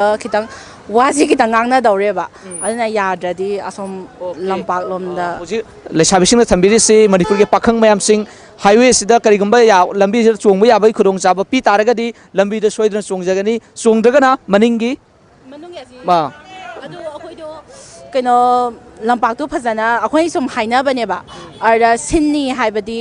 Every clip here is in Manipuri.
खितंग Vaji खितंग ngang na daureba aduna yadradi asom lampak lomda hoji lesabisin thambiri si manipur ge pakhang mayam sing highway sida karigumba ya lambi sida chongba ya bai khudong chaba pi taragadi lambi da soidran chongjagani chongdagana maningi ma adu akhoido keno lampak tu phajana akhoi sum haina baneba arda sinni haibadi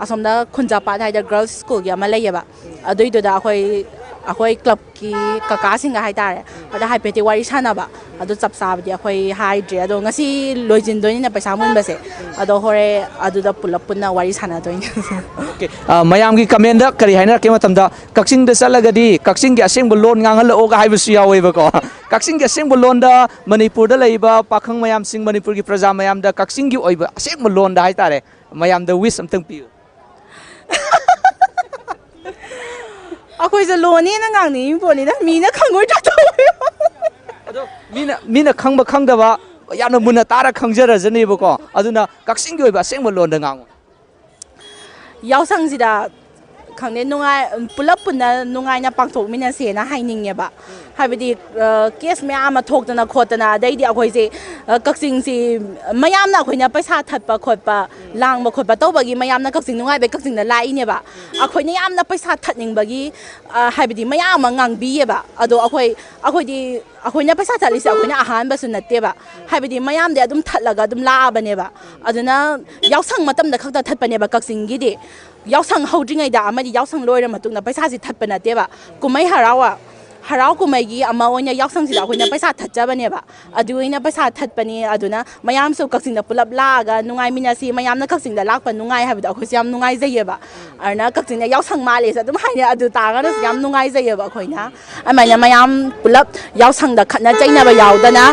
asomda khunjapa haida girls school ya malayeba aduido da akhoi club ki kaka singa haitare ada haipeti wari sanaba adu chap sabdi akhoi haidre ado ngasi loijin doini na paisa mun base ado hore adu da pull up punna wari sana doini okay mayam gi comment da kari haina ke matamda kaksing da salagadi kaksing gi aseng bolon ngangal o ga haibu su yawe ba ko kaksing gi aseng bolon da manipur da leiba pakhang mayam sing manipur gi praja mayam da kaksing gi oiba aseng bolon da haitare mayam da wish amtang pi akhoi je loni na ngang ni boni da mi na khangoi ta to ado mina khangba khangdaba yana muna tara khangjara jani ba ko aduna kaksing gi oiba aseng bolon da ngang yausang sida khangne nungai pulap punna nungai na pangthok mina se na haining ba habidi case me ama thokdana khotana daidi akhoi je kaksing si mayam na akhoi na paisa thatpa khotpa langba khotpa tawbagi mayam na kaksing nungai be kaksing na lai ne ba akhoi na yam na paisa thatning bagi habidi mayam ngang bi ba ado akhoi di akhoi na paisa thalisi akhoi na ahan ba su natte ba habidi mayam de adum thatlaga adum la ba ne ba aduna yausang matam da khakta thatpa ne ba kaksing gi de yausang hodringai da amadi yausang loira matung na paisa si thatpa na te ba kumai harawa harau kumai gi ama oina yausang si da akhoi na paisa thatja ba ne ba adu oina paisa thatpani aduna mayam su kaksing da pulap la ga nungai mina si mayam na kaksing da lakpa nungai habida akhoi si yam nungai jaye ba arna kaksing na yausang male sa adum haina adu ta ga na yam nungai jaye ba akhoi na amanya mayam pulap yausang da khatna chaina ba yaudana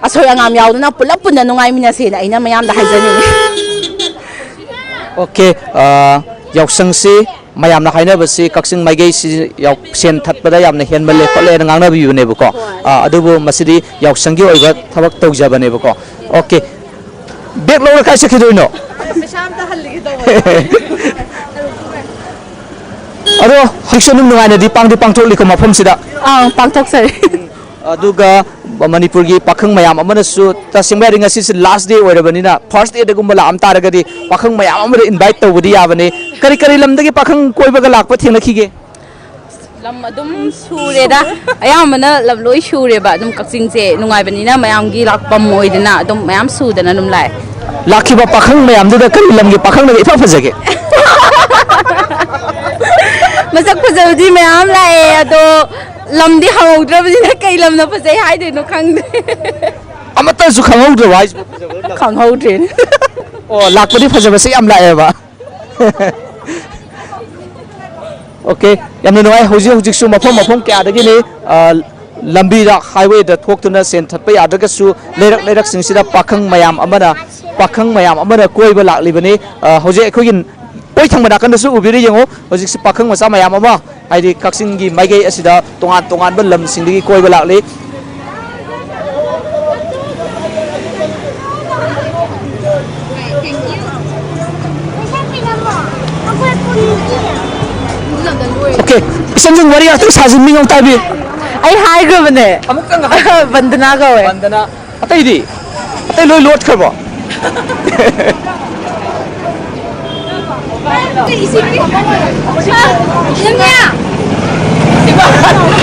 asoi angam yaudana pulap punna nungai mina se na aina mayam da haijani okay yausang si mayam na haina basi kaksing maigei si yauk sen thatpada yamna henbale khole ngangna bi bune bako adubu masidi yausang gi oiba thabak tawjabane bako okay bek lo ka se khidoino pesam ta halli do ado hikshonum nungaina di pangthok liko mafam sida pangthok sai aduga manipur gi pakhang mayam amana su tasingba ringa si last day oirabanina first day dagum la am taragadi pakhang mayam amara invite tawudi yabane kari lamdagi pakhang koibaga lakpa thengnakhige lam adum sure da ayamana lam loi sure ba adum kaksing se nungai banina mayam gi lakpam oidina adum mayam su dana num lai lakhiba pakhang mayam da kari lamgi pakhang da ifa phajage masak phajadi mayam lai ado lamdi hangaudrabina kai lamna phajai haide no khangde amata su khangaudraw wise khanghaudrin oh lakpadi phajaba se am lae ba okay yamna noi hoji su mafam kya dagi ne lambi da highway da thoktuna sen thatpa ya daga su lerak sing sida pakhang mayam amana koiba laklibani hoji ekhogin oi thangba kan su ubiri yengo hoji si pakhang macha mayam ama haidi kaksing gi maigei asida tongan ba lam sing gi koiba lakli okay isanjung wari atu sajin mingong tabi ai hai go bane amuk tang bandana gawe bandana atai loi lot khabo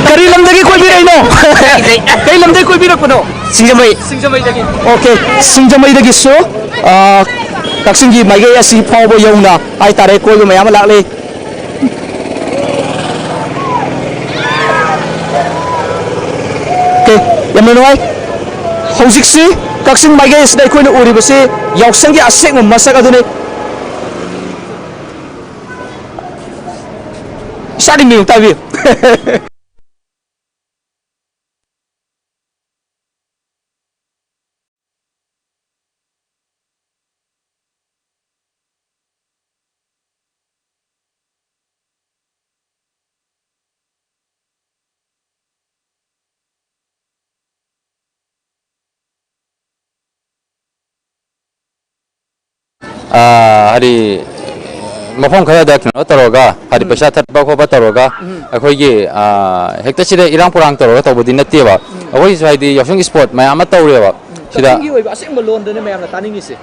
kari lamdagi koi biraino kai lamdagi koi birakno singjamai dagi okay singjamai dagi so kaksing gi maigei asi phawbo yongna ai tare koi bo mayam lakle okay yamna noi hojik si kaksing maigei sidai koi na uri base yausang gi asek mo masak adune sari mi tabi hari mafam khara da kino toroga hadi paisa thatpa khoba toroga akhoi gi hekta sida irang purang toroga tawbudi natte ba akhoi sai di yosung sport ma ama tawre ba sida ꯀꯛꯆꯤꯡꯒꯤ ꯑꯣꯏꯕ ꯑꯁꯦꯡꯕ ꯂꯣꯟꯗꯅꯦ ꯃꯌꯥꯝꯅ ꯇꯥꯅꯤꯡꯉꯤꯁꯦ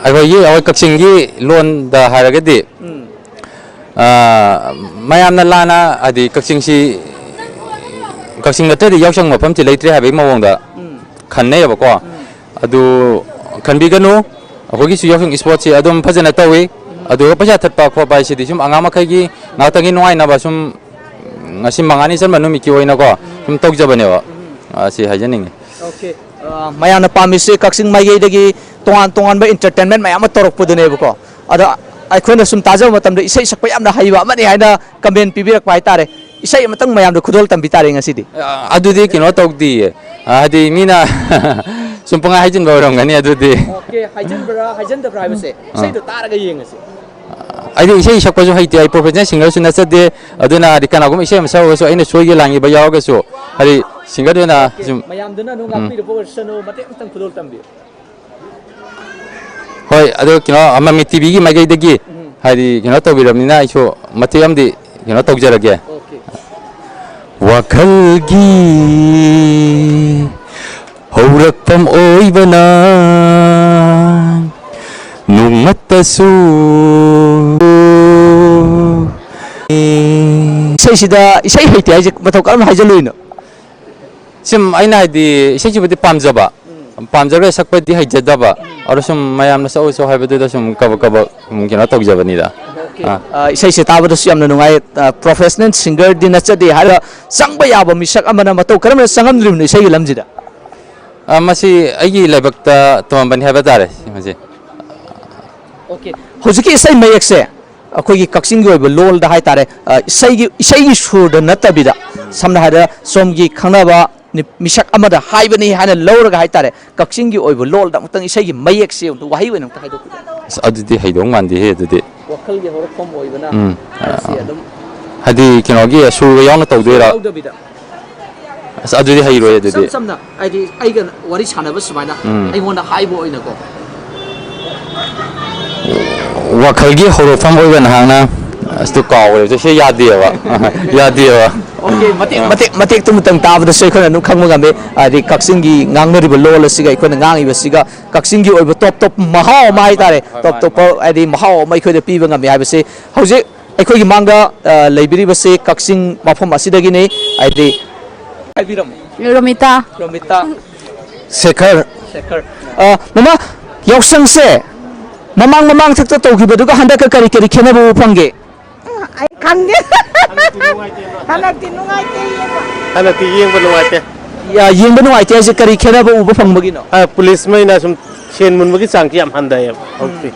akhoi gi akhoi kakching gi lon da haragadi mayamna lana adi kakching si kakching natte di yosung mafam ti leitre habi mawong da khanne ba ko adu khanbi ganu akhoi gi yosung sport si adum phajana tawi adu paisa thatpa khoba si di sum anga makhai gi ngautangi nuai na ba sum ngasi mangani san manu miki oina ko sum tokjabane ba asi hajaning Okay. mayamna pamise Kaching maigei tongan tongan ba entertainment mayam torokpudune ko ada akhona sum taja matamda isai sakpa yamna haiba amani haina comment pibirak pai tare isai matang mayam da khudol tambi tare ngasidi adudi kino tokdi adi mina sumpanga hajin bawrong gani adudi okay haijan da privacy isai do taraga yengase adi isai sakpa jo haiti ai professional singer su nasade aduna adi kana gum isai masa so aina soige langi ba yawaga su hari singer duna mayam duna no ngakpi do sano mate tang khudol tambi hoi ado kino ama mi tv gi magai degi hari kino to biramnina iso mate amdi kino tokjarage wakhal gi haurakpam oibana nungatasu isai sida isai haiti ai mathau karam haijaluino sim aina di isai jibudi pamjaba pamjara sakpadi haijadaba aru sum mayam na so haibadu da sum kaba kino tokjabani da isai se tabada su yamna nungai professional singer din achadi hara sangba yaba misak amana mathau karam sangamdrim isai lamjida masi aigi lebakta tomban habadare masi okay hojiki isai mayekse akhoi Kaching gi lol da hai tare isai gi sur da natabida samna hada somgi khanaba misak amada haibani hana lawraga hai tare Kaching gi lol da mutang isai gi mayekse untu wahi wenam ta haido adudi haidong mandi he adudi wakal gi horofom oibana asi adum hadi kinogi su yauna tawdera adudi hairo adudi samna aiga wari sanaba sumaina aigona haibo oina ko wakhalgi horofam oiban hangna astu kawre to se yadiyaba okay mate tum tang tabda se khona nu khangma gambe adi Kaching gi ngangna riba lol asiga ikhona ngangi basiga Kaching gi oiba top mahao mai tare top adi mahao mai khode piba ngame habase hoje akhoi gi manga leibiri base Kaching mafam asidagi ne adi aibiram Romita shekhar mama yausang se mamang thakta tawgibaduga handaka kari khenabu phange ai khangge hanakti nungaite Hanakti yengba nuwaite ya yengba nuwaite ase kari khenabu uba phangmagi no police mai na sum sen munbagi changki yam handai hokti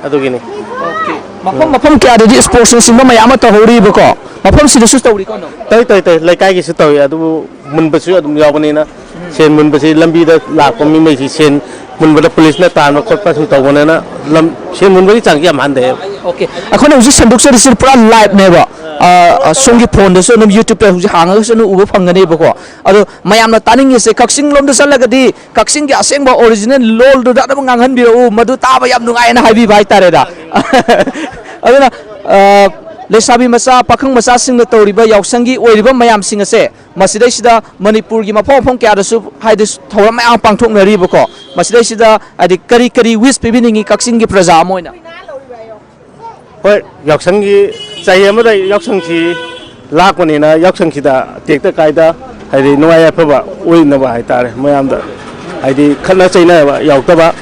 adugini okay mafam kya de sports sing ma yama tahori bako mafam sida su tawri ko no tai laikai gi su tawi adu munbasu adum yawbani na sen munbasi lambi da lakpa mi mai sen munbada police na tan ko pa sum tawbana na lam sen munbagi changki yam handai okay akhona uji sanduk sir pura live neba songi phone da so no YouTube pe uji hanga so no uba phangani bako ado mayamna taning se Kaching lom da salagadi Kaching gi asengba original lol do da ngangan bi u madu taba yam nungai na habi bai tare da aduna lesabi masa pakhang masa sing na toriba yausangi oiriba mayam sing ase masidai sida Manipur gi mafom kya da su haidis thora mayam pangthok na riba ko masidai sida adi kari wish pibiningi Kaching gi praja moina hoi yaksanggi chai amada yaksangchi lakoni na yaksangchi da tekta kaida haidi nuaya phaba oina ba haitare mayamda haidi khana chaina ba yautaba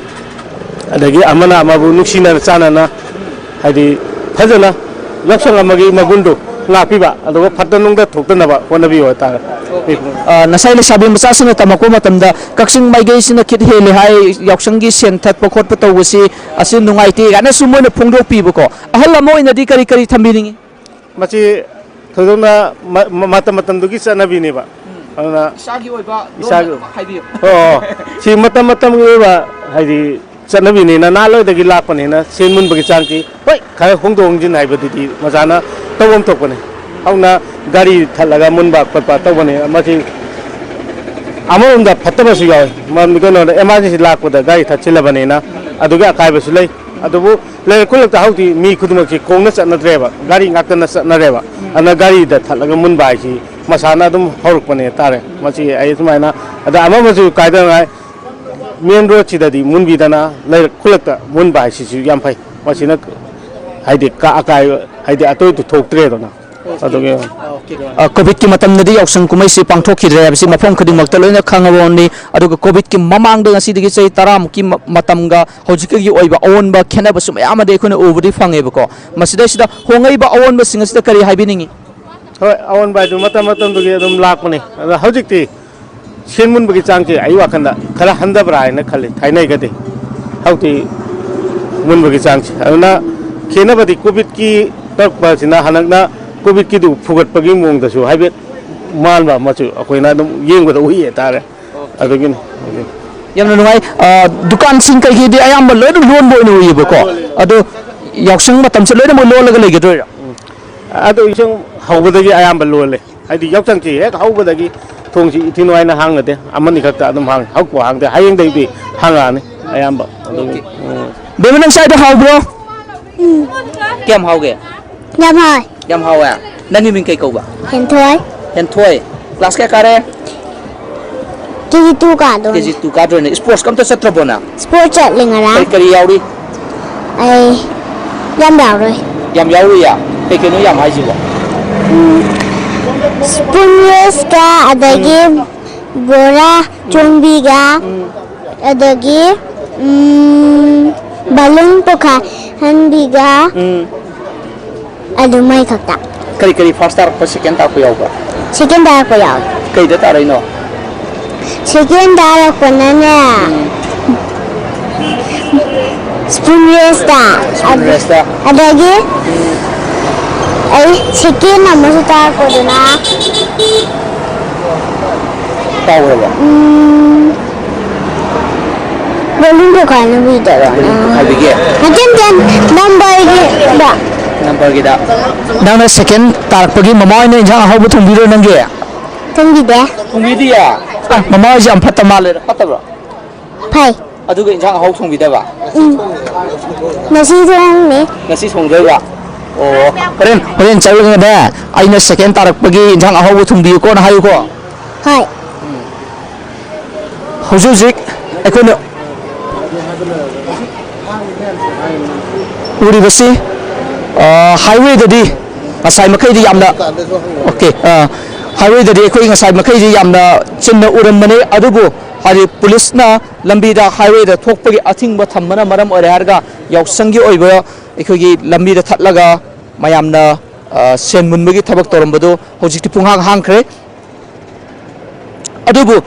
adagi amana amabu nuksina chana na haidi phajana yaksang amagi magundu ngakpiba adugo phatanungda thoktanaba honabi hoitare nasai lesabi masa sing tamako matamda Kaching maigei sina kit hele hai yausangi sen thatpa khotpa tawasi asin nungaite gana su moina phungdok pibako ahal amoina di kari thambiningi machi thodona matam dugi chanabi ne ba ana isagi oiba isagi haibi si matam ba haidi chanabi ne na naloi dagi lakpane na senmun bagi changki hoi khai hongdong jin haibadi majana tawom tokpane hauna gari thalaga munba patpa tawbane machi amorunda phattaba su yaw man mikono emergency lakpada gari thachilabane na aduga akai basu lei ꯑꯗꯨꯕꯨ ꯂꯩꯔꯛ ꯈꯨꯜꯂꯛꯇ ꯍꯧꯖꯤꯛꯇꯤ ꯃꯤ ꯈꯨꯗꯤꯡꯃꯛꯁꯤ ꯈꯣꯡꯅ ꯆꯠꯅꯗ꯭ꯔꯦꯕ ꯒꯥꯔꯤ ꯉꯥꯛꯇꯅ ꯆꯠꯅꯔꯦꯕ ꯑꯗꯨꯅ ꯒꯥꯔꯤꯗ ꯊꯠꯂꯒ ꯃꯨꯟꯕ ꯍꯥꯏꯁꯤ ꯃꯁꯥꯅ ꯑꯗꯨꯝ ꯍꯧꯔꯛꯄꯅꯦ ꯇꯥꯔꯦ ꯃꯁꯤ ꯑꯩ ꯁꯨꯃꯥꯏꯅ ꯑꯗ ꯑꯃꯁꯨ ꯀꯥꯏꯗꯅꯉꯥꯏ ꯃꯦꯟ ꯔꯣꯗꯁꯤꯗꯗꯤ ꯃꯨꯟꯕꯤꯗꯅ ꯂꯩꯔꯛ ꯈꯨꯜꯂꯛꯇ ꯃꯨꯟꯕ ꯍꯥꯏꯁꯤꯁꯨ ꯌꯥꯝ ꯐꯩ ꯃꯁꯤꯅ ꯍꯥꯏꯗꯤ ꯑꯀꯥꯏꯕ ꯍꯥꯏꯗꯤ ꯑꯇꯣꯏꯕ ꯊꯣꯛꯇ꯭ꯔꯦꯗꯅ ꯑꯗꯨꯒꯤ ꯀꯣꯚꯤꯗꯀꯤ ꯃꯇꯝꯗꯗꯤ ꯌꯥꯎꯁꯪ ꯀꯨꯝꯍꯩꯁꯤ ꯄꯥꯡꯊꯣꯛꯈꯤꯗ꯭ꯔꯦ ꯍꯥꯏꯕꯁꯤ ꯃꯐꯝ ꯈꯨꯗꯤꯡꯃꯛꯇ ꯂꯣꯏꯅ ꯈꯪꯉꯕꯅꯤ ꯑꯗꯨꯒ ꯀꯣꯚꯤꯗꯀꯤ ꯃꯃꯥꯡꯗ ꯉꯁꯤꯗꯒꯤ ꯆꯍꯤ 10ꯃꯨꯛꯀꯤ ꯃꯇꯝꯒ ꯍꯧꯖꯤꯛꯀꯤ ꯑꯣꯏꯕ ꯑꯑꯣꯟꯕ ꯈꯦꯠꯅꯕꯁꯨ ꯃꯌꯥꯝ ꯑꯃꯗꯤ ꯑꯩꯈꯣꯏꯅ ꯎꯕꯗꯤ ꯐꯪꯉꯦꯕꯀꯣ ꯃꯁꯤꯗꯩꯁꯤꯗ ꯍꯣꯡꯉꯛꯏꯕ ꯑꯑꯣꯟꯕꯁꯤꯡ ꯑꯁꯤꯗ ꯀꯔꯤ ꯍꯥꯏꯕꯤꯅꯤꯡꯉꯤ ꯍꯣꯏ ꯑꯑꯣꯟꯕ ꯍꯥꯏꯗꯨ ꯃꯇꯝꯗꯨꯒꯤ ꯑꯗꯨꯝ ꯂꯥꯛꯄꯅꯤ ꯑꯗꯣ ꯍꯧꯖꯤꯛꯇꯤ ꯁꯦꯟ ꯃꯨꯟꯕꯒꯤ ꯆꯥꯡꯁꯦ ꯑꯩ ꯋꯥꯈꯜꯗ ꯈꯔ ꯍꯟꯊꯕ꯭ꯔꯥ ꯍꯥꯏꯅ ꯈꯜꯂꯤ ꯊꯥꯏꯅꯩꯒꯗꯤ ꯍꯧꯖꯤꯛꯇꯤ ꯃꯨꯟꯕꯒꯤ ꯆꯥꯡꯁꯦ ꯑꯗꯨꯅ ꯈꯦꯠꯅꯕꯗꯤ ꯀꯣꯚꯤꯗꯀꯤ ꯇꯧꯔꯛꯄꯁꯤꯅ ꯍꯟꯗꯛꯅ ꯀꯣꯚꯤꯗꯀꯤꯗꯨ ꯐꯨꯒꯠꯄꯒꯤ ꯃꯑꯣꯡꯗꯁꯨ ꯍꯥꯏꯐꯦꯠ ꯃꯥꯟꯕ ꯑꯃꯁꯨ ꯑꯩꯈꯣꯏꯅ ꯑꯗꯨꯝ ꯌꯦꯡꯕꯗ ꯎꯏ ꯍꯥꯏꯇꯥꯔꯦ ꯑꯗꯨꯒꯤꯅꯤ ꯌꯥꯝꯅ ꯅꯨꯡꯉꯥꯏ ꯗꯨꯀꯥꯟꯁꯤꯡ ꯀꯩꯀꯩꯗꯤ ꯑꯌꯥꯝꯕ ꯂꯣꯏꯅ ꯂꯣꯟꯕ ꯑꯣꯏꯅ ꯎꯏꯌꯦꯕꯀꯣ ꯑꯗꯣ ꯌꯥꯎꯁꯪ ꯃꯇꯝꯁꯦ ꯂꯣꯏꯅꯃꯛ ꯂꯣꯜꯂꯒ ꯂꯩꯒꯗꯣꯏꯔꯥ ꯑꯗꯨ ꯏꯁꯪ ꯍꯧꯕꯗꯒꯤ ꯑꯌꯥꯝꯕ ꯂꯣꯜꯂꯦ ꯍꯥꯏꯗꯤ ꯌꯥꯎꯁꯪꯁꯤ ꯍꯦꯛ ꯍꯧꯕꯗꯒꯤ ꯊꯣꯡꯁꯤ ꯏꯊꯤ ꯅꯨꯡꯉꯥꯏꯅ ꯍꯥꯡꯅꯗꯦ ꯑꯃꯅꯤ ꯈꯛꯇ ꯑꯗꯨꯝ ꯍꯥꯡꯉꯦ ꯍꯧꯛꯄ ꯍꯥꯡꯗꯦ ꯍꯌꯦꯡꯗꯒꯤꯗꯤ ꯍꯥꯡꯉꯛꯑꯅꯤ ꯑꯌꯥꯝꯕ ꯑꯗꯨꯒꯤ ꯕꯦꯕꯤ ꯅꯪ ꯁ꯭ꯋꯥꯏꯗ ꯍꯥꯎꯕ꯭ꯔꯣ ꯀꯌꯥꯝ ꯍꯥꯎꯒꯦ Nhâm hỏi, ꯌꯥꯝ ꯍꯥꯎꯋꯦ ꯅꯪꯒꯤ ꯃꯤꯡ ꯀꯩ ꯀꯧꯕ hiền thôi, ꯍꯦꯟꯊꯣꯏ ꯀ꯭ꯂꯥꯁ ꯀꯌꯥ ꯀꯥꯔꯦ cái gì tu cả rồi, ꯀꯦꯖꯤ 2 ꯀꯥꯗꯣꯏꯅꯦ ꯁ꯭ꯄꯣꯔꯠꯁ ꯀꯝꯇ ꯆꯠꯇ꯭ꯔꯕꯣ ꯅꯪ sport chạy lên ꯀꯔꯤ rồi ꯀꯔꯤ ꯌꯥꯎꯔꯤ ấy, nhâm bảo rồi, ꯌꯥꯝ ꯌꯥꯎꯔꯤꯌꯥ ꯀꯩ ꯀꯩꯅꯣ ꯌꯥꯝ ꯍꯥꯏꯁꯤꯕꯣ spoonless ka, adagi, bora, chumbi ka, adagi, balloon puka, handi ka, adu mai kakta, ꯀꯔꯤ ꯀꯔꯤ ꯐꯥꯔꯁ ꯇꯥꯔꯛꯄ ꯁꯦꯀꯦꯟ ꯇꯥꯔꯛꯄ ꯌꯥꯎꯕ꯭ꯔꯥ second dar ko yaw, ꯀꯩꯗ ꯇꯥꯔꯛꯏꯅꯣ second dar ko na na, spoonless ka, rest adagi, ay second na mo sa tar ko doon na, ꯀꯥꯎꯔꯕ balloon puka na video na, ꯍꯥꯏꯕꯤꯒꯦ Nandiyan dyan, number ba? ꯅꯝꯕꯔꯒꯤꯗ ꯅꯪꯅ ꯁꯦꯀꯦꯟ ꯇꯥꯔꯛꯄꯒꯤ ꯃꯃꯥ ꯍꯣꯏꯅ ꯏꯟꯖꯥꯡ ꯑꯍꯥꯎꯕ ꯊꯣꯡꯕꯤꯔꯣ ꯅꯪꯒꯤ Tungide, ꯊꯣꯡꯕꯤꯗꯤꯌꯦ ꯃꯃꯥ ꯍꯣꯏꯁꯦ ꯌꯥꯝ ꯐꯠꯇ ꯃꯥꯜꯂꯦ ꯐꯠꯇꯕ꯭ꯔꯣ pay. ꯑꯗꯨꯒ ꯏꯟꯖꯥꯡ ꯑꯍꯥꯎ ꯊꯣꯡꯕꯤꯗꯕ Nasirang ni, ꯉꯁꯤ ꯊꯣꯡꯗꯣꯏꯕ ꯑꯣ ꯍꯣꯔꯦꯟ ꯆꯠꯂꯒꯅꯦ ꯑꯩꯅ ꯁꯦꯀꯦꯟ ꯇꯥꯔꯛꯄꯒꯤ ꯏꯟꯖꯥꯡ ꯑꯍꯥꯎꯕ ꯊꯣꯡꯕꯤꯌꯨꯀꯣꯅ ꯍꯥꯏꯌꯨꯀꯣ hoy, ꯍꯧꯖꯤꯛ ꯍꯧꯖꯤꯛ ꯑꯩꯈꯣꯏꯅ ꯎꯔꯤꯕꯁꯤ highway ngасai makai yamna okay highway akhoi ngасai makai yamna chinna urambane adubu hari police na lambi da highway da thokpagi athingba thammana maram ore harga yausanggi oiba akhoi lambi da thatlaga mayamna sen munbagi thabak torambado hojikti punghang hangkhre adubu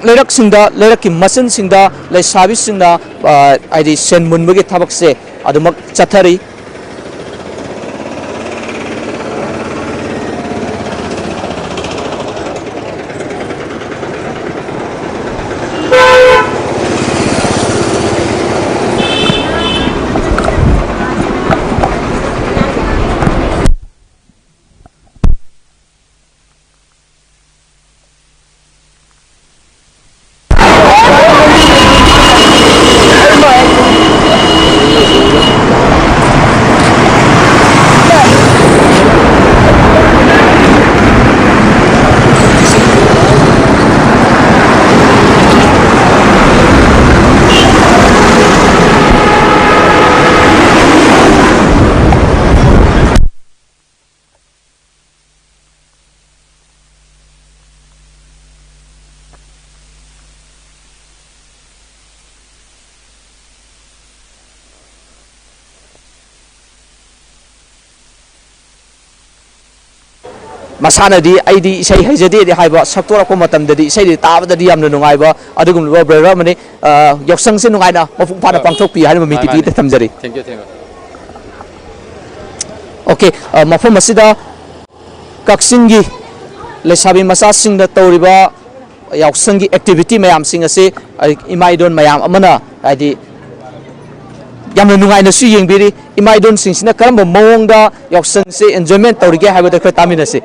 lerak singda lerak ki masin singda laisabi singda aidi sen munbagi thabak se adumak chathari masanadi aidi isai haijade de haiba saktora ko matamdadi isai de tabadadi yamna nungaiba adugum lo brera mani yoksang se nungaina mafung phana pangthok pi haima mi tv de tamjari thank you okay mafum asida kaksingi lesabi masa sing da toriba yoksangi activity mayam sing ase imaidon mayam amana aidi yamna nungaina su yengbiri imaidon sing sina karamba mawongda yoksang se enjoyment torige haiba da kha tamina se